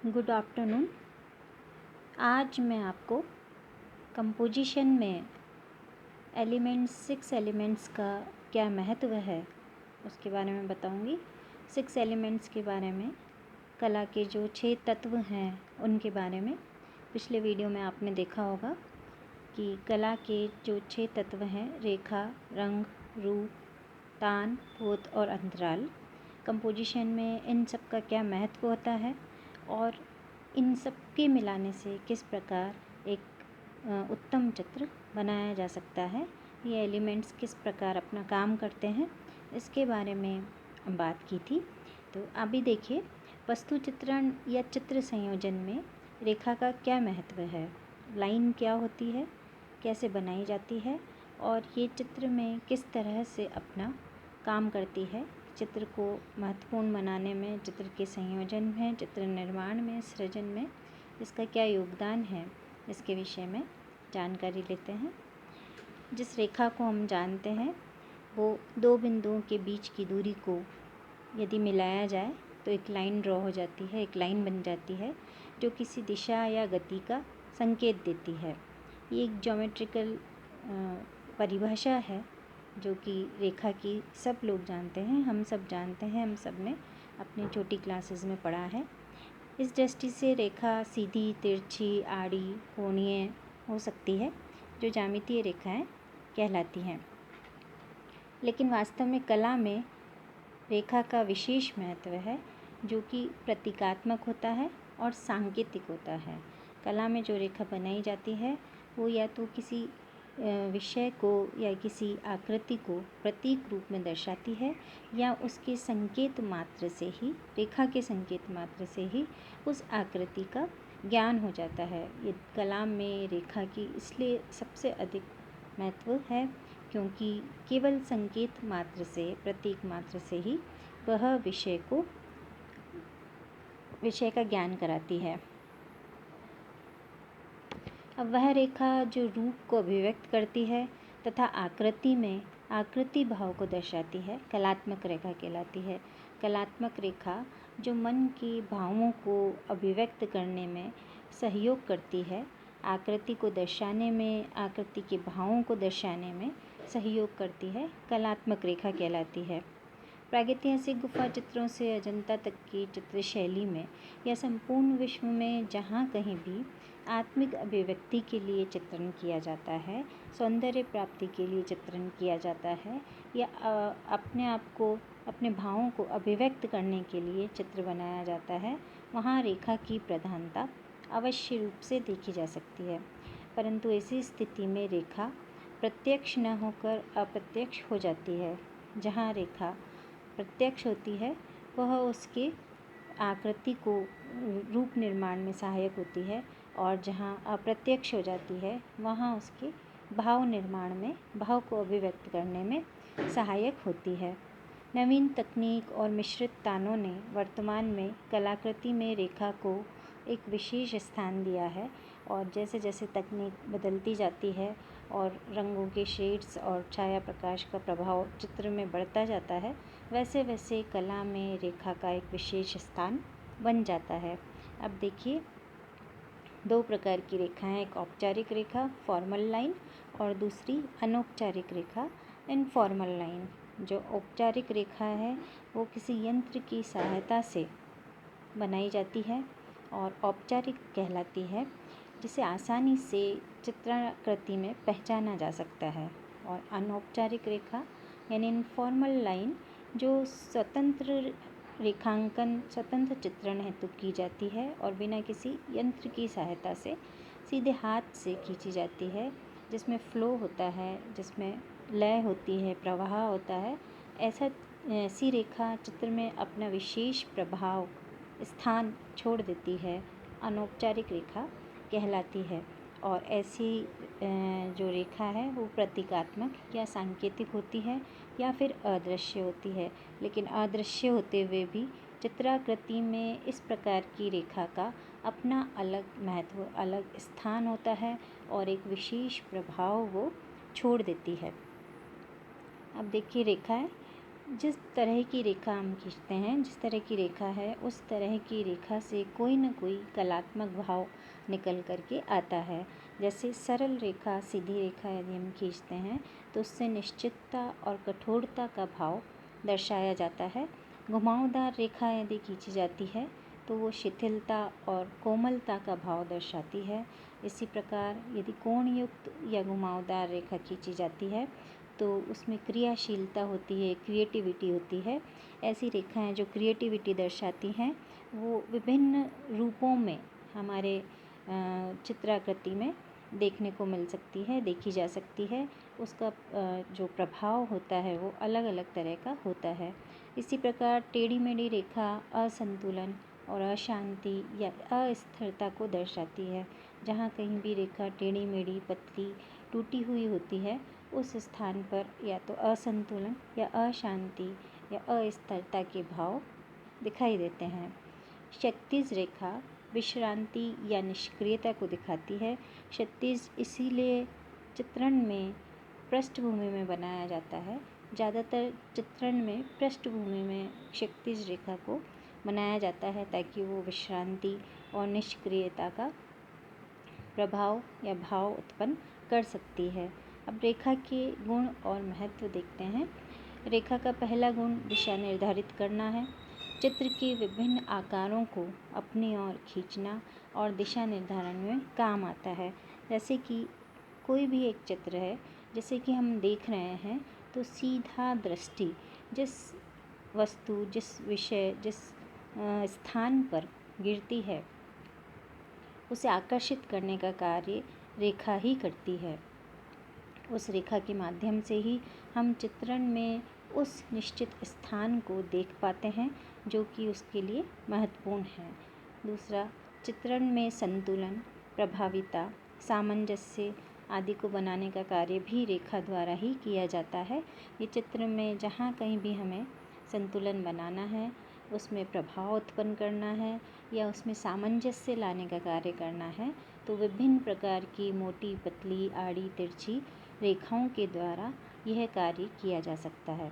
Good afternoon. आज मैं आपको कंपोजिशन में सिक्स एलिमेंट्स का क्या महत्व है उसके बारे में बताऊंगी। सिक्स एलिमेंट्स के बारे में, कला के जो 6 तत्व हैं उनके बारे में। पिछले वीडियो में आपने देखा होगा कि कला के जो 6 तत्व हैं, रेखा, रंग, रूप, तान, पोत और अंतराल। कंपोजिशन में इन सब का क्या महत्व होता है और इन सब के मिलाने से किस प्रकार एक उत्तम चित्र बनाया जा सकता है, ये एलिमेंट्स किस प्रकार अपना काम करते हैं, इसके बारे में बात की थी। तो अभी देखिए, वस्तु चित्रण या चित्र संयोजन में रेखा का क्या महत्व है, लाइन क्या होती है, कैसे बनाई जाती है और ये चित्र में किस तरह से अपना काम करती है। चित्र को महत्वपूर्ण बनाने में, चित्र के संयोजन में, चित्र निर्माण में, सृजन में इसका क्या योगदान है, इसके विषय में जानकारी लेते हैं। जिस रेखा को हम जानते हैं वो 2 बिंदुओं के बीच की दूरी को यदि मिलाया जाए तो एक लाइन ड्रॉ हो जाती है, एक लाइन बन जाती है जो किसी दिशा या गति का संकेत देती है। ये एक ज्योमेट्रिकल परिभाषा है जो कि रेखा की सब लोग जानते हैं, हम सब जानते हैं, हम सब ने अपनी छोटी क्लासेस में पढ़ा है। इस दृष्टि से रेखा सीधी, तिरछी, आड़ी, कोणीय हो सकती है, जो ज्यामितीय रेखाएं कहलाती हैं। लेकिन वास्तव में कला में रेखा का विशेष महत्व है जो कि प्रतीकात्मक होता है और सांकेतिक होता है। कला में जो रेखा बनाई जाती है वो या तो किसी विषय को या किसी आकृति को प्रतीक रूप में दर्शाती है या उसके संकेत मात्र से ही, रेखा के संकेत मात्र से ही उस आकृति का ज्ञान हो जाता है। ये कला में रेखा की इसलिए सबसे अधिक महत्व है क्योंकि केवल संकेत मात्र से, प्रतीक मात्र से ही वह विषय का ज्ञान कराती है। अब वह रेखा जो रूप को अभिव्यक्त करती है तथा आकृति में आकृति भाव को दर्शाती है, कलात्मक रेखा कहलाती है। कलात्मक रेखा जो मन के भावों को अभिव्यक्त करने में सहयोग करती है, आकृति को दर्शाने में, आकृति के भावों को दर्शाने में सहयोग करती है, कलात्मक रेखा कहलाती है। प्रागैतिहासिक गुफा चित्रों से अजंता तक की चित्र शैली में या संपूर्ण विश्व में जहाँ कहीं भी आत्मिक अभिव्यक्ति के लिए चित्रण किया जाता है, सौंदर्य प्राप्ति के लिए चित्रण किया जाता है या अपने आप को, अपने भावों को अभिव्यक्त करने के लिए चित्र बनाया जाता है, वहाँ रेखा की प्रधानता अवश्य रूप से देखी जा सकती है। परंतु ऐसी स्थिति में रेखा प्रत्यक्ष न होकर अप्रत्यक्ष हो जाती है। जहाँ रेखा प्रत्यक्ष होती है वह उसके आकृति को रूप निर्माण में सहायक होती है और जहाँ अप्रत्यक्ष हो जाती है वहाँ उसके भाव निर्माण में, भाव को अभिव्यक्त करने में सहायक होती है। नवीन तकनीक और मिश्रित तानों ने वर्तमान में कलाकृति में रेखा को एक विशेष स्थान दिया है और जैसे जैसे तकनीक बदलती जाती है और रंगों के शेड्स और छाया प्रकाश का प्रभाव चित्र में बढ़ता जाता है, वैसे वैसे कला में रेखा का एक विशेष स्थान बन जाता है। अब देखिए, 2 प्रकार की रेखाएं, एक औपचारिक रेखा फॉर्मल लाइन और दूसरी अनौपचारिक रेखा इनफॉर्मल लाइन। जो औपचारिक रेखा है वो किसी यंत्र की सहायता से बनाई जाती है और औपचारिक कहलाती है, जिसे आसानी से चित्राकृति में पहचाना जा सकता है। और अनौपचारिक रेखा यानी इनफॉर्मल लाइन जो स्वतंत्र रेखांकन, स्वतंत्र चित्रण हेतु की जाती है और बिना किसी यंत्र की सहायता से सीधे हाथ से खींची जाती है, जिसमें फ्लो होता है, जिसमें लय होती है, प्रवाह होता है। ऐसी रेखा चित्र में अपना विशेष प्रभाव, स्थान छोड़ देती है, अनौपचारिक रेखा कहलाती है। और ऐसी जो रेखा है वो प्रतीकात्मक या सांकेतिक होती है या फिर अदृश्य होती है। लेकिन अदृश्य होते हुए भी चित्राकृति में इस प्रकार की रेखा का अपना अलग महत्व, अलग स्थान होता है और एक विशेष प्रभाव वो छोड़ देती है। अब देखिए रेखाएं जिस तरह की रेखा हम खींचते हैं, जिस तरह की रेखा है, उस तरह की रेखा से कोई न कोई कलात्मक भाव निकल कर के आता है। जैसे सरल रेखा, सीधी रेखा यदि हम खींचते हैं तो उससे निश्चितता और कठोरता का भाव दर्शाया जाता है। घुमावदार रेखा यदि खींची जाती है तो वो शिथिलता और कोमलता का भाव दर्शाती है। इसी प्रकार यदि कोणयुक्त या घुमावदार रेखा खींची जाती है तो उसमें क्रियाशीलता होती है, क्रिएटिविटी होती है। ऐसी रेखाएं जो क्रिएटिविटी दर्शाती हैं वो विभिन्न रूपों में हमारे चित्राकृति में देखने को मिल सकती है, देखी जा सकती है। उसका जो प्रभाव होता है वो अलग अलग तरह का होता है। इसी प्रकार टेढ़ी मेढ़ी रेखा असंतुलन और अशांति या अस्थिरता को दर्शाती है। जहाँ कहीं भी रेखा टेढ़ी मेढ़ी, पतली, टूटी हुई होती है, उस स्थान पर या तो असंतुलन या अशांति या अस्थिरता के भाव दिखाई देते हैं। क्षैतिज रेखा विश्रांति या निष्क्रियता को दिखाती है। क्षैतिज इसीलिए चित्रण में पृष्ठभूमि में बनाया जाता है। ज़्यादातर चित्रण में पृष्ठभूमि में क्षैतिज रेखा को बनाया जाता है ताकि वो विश्रांति और निष्क्रियता का प्रभाव या भाव उत्पन्न कर सकती है। अब रेखा के गुण और महत्व देखते हैं। रेखा का पहला गुण दिशा निर्धारित करना है। चित्र के विभिन्न आकारों को अपनी ओर खींचना और दिशा निर्धारण में काम आता है। जैसे कि कोई भी एक चित्र है, जैसे कि हम देख रहे हैं, तो सीधा दृष्टि जिस वस्तु, जिस विषय, जिस स्थान पर गिरती है उसे आकर्षित करने का कार्य रेखा ही करती है। उस रेखा के माध्यम से ही हम चित्रण में उस निश्चित स्थान को देख पाते हैं जो कि उसके लिए महत्वपूर्ण है। दूसरा, चित्रण में संतुलन, प्रभाविता, सामंजस्य आदि को बनाने का कार्य भी रेखा द्वारा ही किया जाता है। ये चित्र में जहाँ कहीं भी हमें संतुलन बनाना है, उसमें प्रभाव उत्पन्न करना है या उसमें सामंजस्य लाने का कार्य करना है, तो विभिन्न प्रकार की मोटी, पतली, आड़ी, तिरछी रेखाओं के द्वारा यह कार्य किया जा सकता है।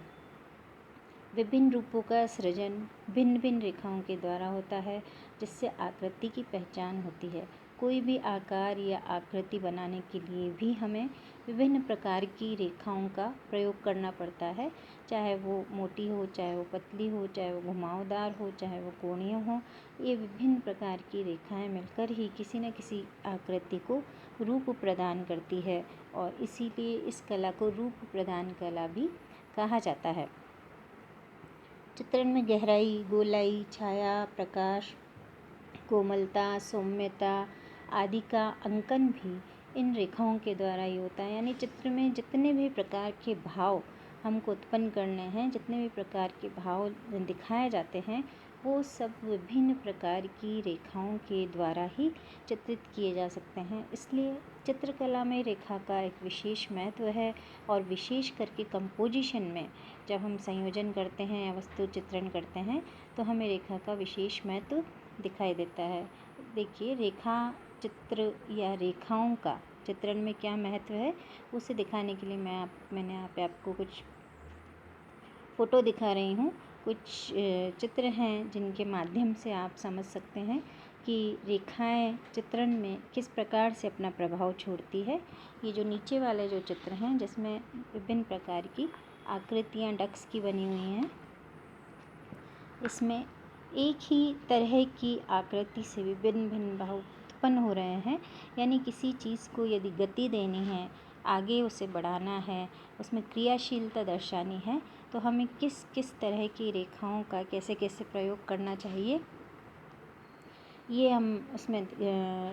विभिन्न रूपों का सृजन भिन्न भिन्न रेखाओं के द्वारा होता है, जिससे आकृति की पहचान होती है। कोई भी आकार या आकृति बनाने के लिए भी हमें विभिन्न प्रकार की रेखाओं का प्रयोग करना पड़ता है, चाहे वो मोटी हो, चाहे वो पतली हो, चाहे वो घुमावदार हो, चाहे वो कोणीय हो। ये विभिन्न प्रकार की रेखाएं मिलकर ही किसी न किसी आकृति को रूप प्रदान करती है और इसीलिए इस कला को रूप प्रदान कला भी कहा जाता है। चित्रण में गहराई, गोलाई, छाया, प्रकाश, कोमलता, सौम्यता आदि का अंकन भी इन रेखाओं के द्वारा ही होता है। यानी चित्र में जितने भी प्रकार के भाव हमको उत्पन्न करने हैं, जितने भी प्रकार के भाव दिखाए जाते हैं, वो सब विभिन्न प्रकार की रेखाओं के द्वारा ही चित्रित किए जा सकते हैं। इसलिए चित्रकला में रेखा का एक विशेष महत्व है और विशेष करके कंपोजिशन में जब हम संयोजन करते हैं या वस्तु चित्रण करते हैं तो हमें रेखा का विशेष महत्व दिखाई देता है। देखिए, रेखा चित्र या रेखाओं का चित्रण में क्या महत्व है उसे दिखाने के लिए मैंने यहाँ पे आपको कुछ फ़ोटो दिखा रही हूँ। कुछ चित्र हैं जिनके माध्यम से आप समझ सकते हैं कि रेखाएं चित्रण में किस प्रकार से अपना प्रभाव छोड़ती है। ये जो नीचे वाले जो चित्र हैं जिसमें विभिन्न प्रकार की आकृतियाँ डक्स की बनी हुई हैं, इसमें एक ही तरह की आकृति से विभिन्न भिन्न भाव उत्पन्न हो रहे हैं। यानी किसी चीज़ को यदि गति देनी है, आगे उसे बढ़ाना है, उसमें क्रियाशीलता दर्शानी है, तो हमें किस किस तरह की रेखाओं का कैसे कैसे प्रयोग करना चाहिए, ये हम उसमें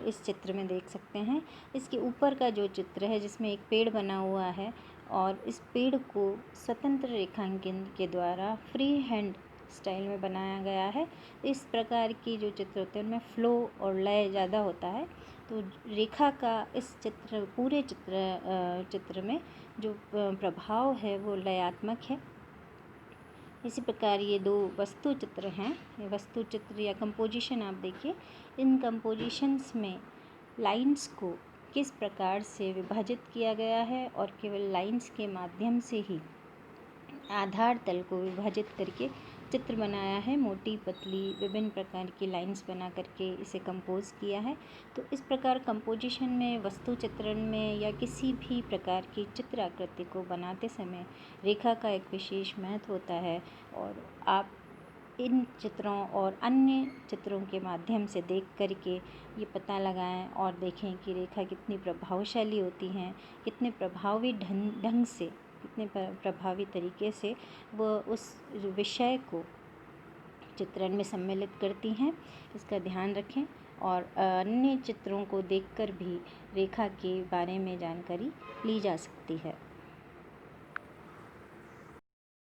इस चित्र में देख सकते हैं। इसके ऊपर का जो चित्र है जिसमें एक पेड़ बना हुआ है और इस पेड़ को स्वतंत्र रेखांकन के द्वारा फ्री हैंड स्टाइल में बनाया गया है। इस प्रकार की जो चित्र होते हैं उनमें फ़्लो और लय ज़्यादा होता है, तो रेखा का इस पूरे चित्र में जो प्रभाव है वो लयात्मक है। इसी प्रकार ये दो वस्तु चित्र हैं। ये वस्तु चित्र या कंपोजिशन आप देखिए, इन कंपोजिशंस में लाइंस को किस प्रकार से विभाजित किया गया है और केवल लाइंस के माध्यम से ही आधार तल को विभाजित करके चित्र बनाया है। मोटी पतली विभिन्न प्रकार की लाइंस बना करके इसे कंपोज किया है। तो इस प्रकार कंपोजिशन में, वस्तु चित्रण में या किसी भी प्रकार की चित्र आकृति को बनाते समय रेखा का एक विशेष महत्व होता है। और आप इन चित्रों और अन्य चित्रों के माध्यम से देख करके ये पता लगाएं और देखें कि रेखा कितनी प्रभावशाली होती हैं, कितने प्रभावी ढंग से, कितने प्रभावी तरीके से वो उस विषय को चित्रण में सम्मिलित करती हैं। इसका ध्यान रखें। और अन्य चित्रों को देखकर भी रेखा के बारे में जानकारी ली जा सकती है।